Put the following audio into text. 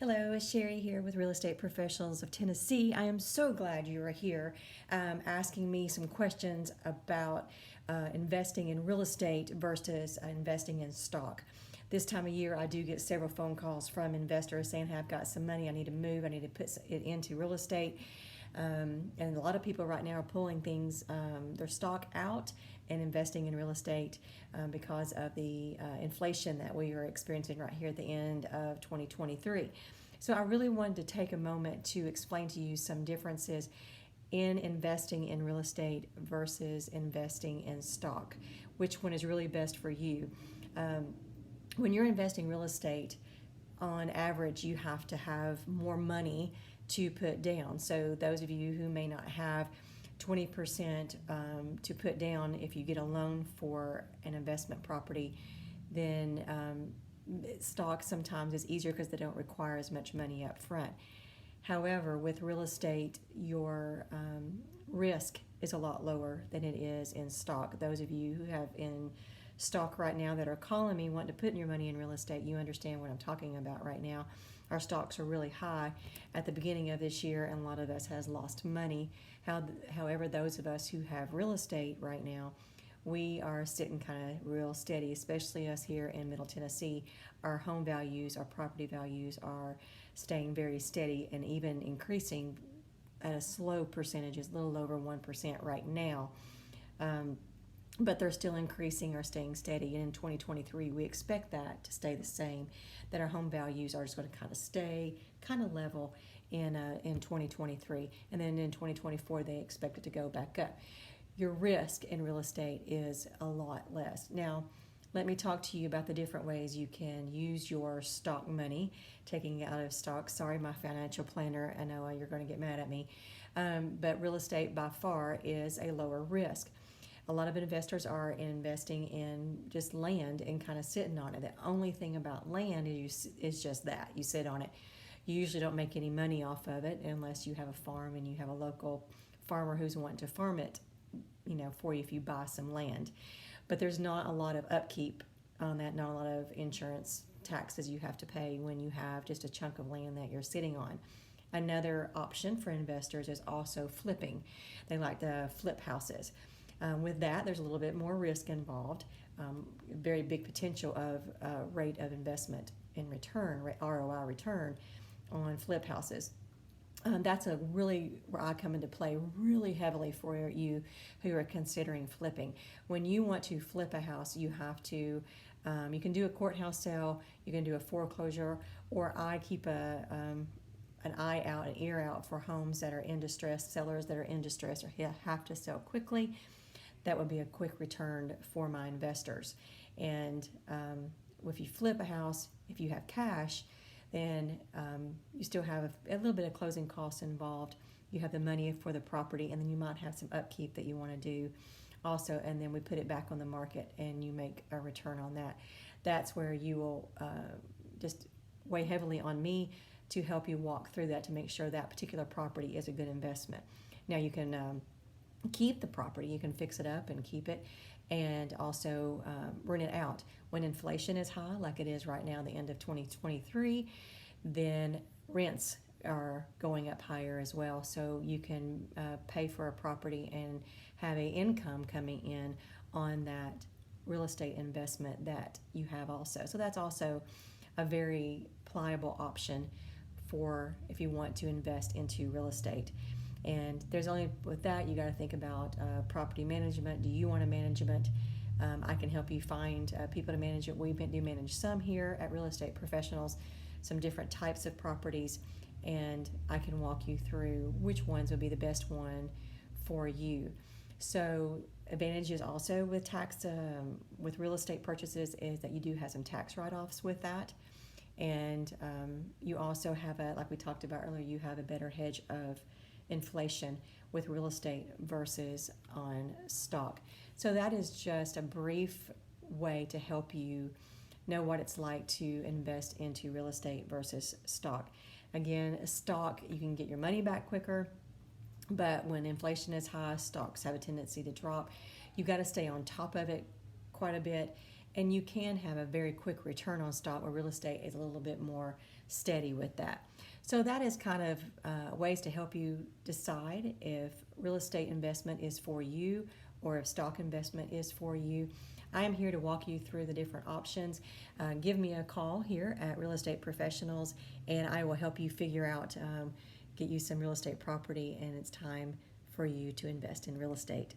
Hello, Sherry here with Real Estate Professionals of Tennessee. I am so glad you are here asking me some questions about investing in real estate versus investing in stock. This time of year, I do get several phone calls from investors saying, hey, I've got some money, I need to move, I need to put it into real estate. And a lot of people right now are pulling their stock out and investing in real estate because of the inflation that we are experiencing right here at the end of 2023. So I really wanted to take a moment to explain to you some differences in investing in real estate versus investing in stock. Which one is really best for you? When you're investing real estate, on average, you have to have more money to put down. So those of you who may not have 20% to put down, if you get a loan for an investment property, then stock sometimes is easier because they don't require as much money up front. However, with real estate, your risk is a lot lower than it is in stock. Those of you who have in stock right now that are calling me wanting to put your money in real estate, you understand what I'm talking about right now. Our stocks are really high at the beginning of this year, and a lot of us has lost money. However, those of us who have real estate right now, we are sitting kind of real steady, especially us here in Middle Tennessee. Our home values, our property values are staying very steady and even increasing at a slow percentage, a little over 1% right now. But they're still increasing or staying steady. And in 2023, we expect that to stay the same, that our home values are just going to kind of stay kind of level in 2023. And then in 2024, they expect it to go back up. Your risk in real estate is a lot less. Now, let me talk to you about the different ways you can use your stock money, taking it out of stock. Sorry, my financial planner, I know you're going to get mad at me. But real estate by far is a lower risk. A lot of investors are investing in just land and kind of sitting on it. The only thing about land is just that. You sit on it. You usually don't make any money off of it unless you have a farm and you have a local farmer who's wanting to farm it, for you if you buy some land. But there's not a lot of upkeep on that, not a lot of insurance taxes you have to pay when you have just a chunk of land that you're sitting on. Another option for investors is also flipping. They like to flip houses. With that, there's a little bit more risk involved, very big potential of rate of investment in return, ROI return on flip houses. That's where I come into play really heavily for you who are considering flipping. When you want to flip a house, you have to, you can do a courthouse sale, you can do a foreclosure, or I keep an eye out, an ear out for homes that are in distress, sellers that are in distress or have to sell quickly. That would be a quick return for my investors. And if you flip a house, if you have cash, then you still have a little bit of closing costs involved. You have the money for the property, and then you might have some upkeep that you want to do also, and then we put it back on the market and you make a return on that. That's where you will just weigh heavily on me to help you walk through that to make sure that particular property is a good investment. Now you can keep the property, you can fix it up and keep it, and also rent it out. When inflation is high, like it is right now, the end of 2023, then rents are going up higher as well. So you can pay for a property and have an income coming in on that real estate investment that you have also. So that's also a very pliable option for if you want to invest into real estate. And there's only with that you got to think about property management. Do you want a management? I can help you find people to manage it. We do manage some here at Real Estate Professionals, some different types of properties, and I can walk you through which ones would be the best one for you. So advantages also with tax with real estate purchases is that you do have some tax write-offs with that, and you also have like we talked about earlier, you have a better hedge of inflation with real estate versus on stock. So that is just a brief way to help you know what it's like to invest into real estate versus stock. Again, stock, you can get your money back quicker, but when inflation is high, stocks have a tendency to drop. You've got to stay on top of it quite a bit, and you can have a very quick return on stock, where real estate is a little bit more steady with that. So that is kind of ways to help you decide if real estate investment is for you or if stock investment is for you. I am here to walk you through the different options. Give me a call here at Real Estate Professionals, and I will help you figure out, get you some real estate property, and it's time for you to invest in real estate.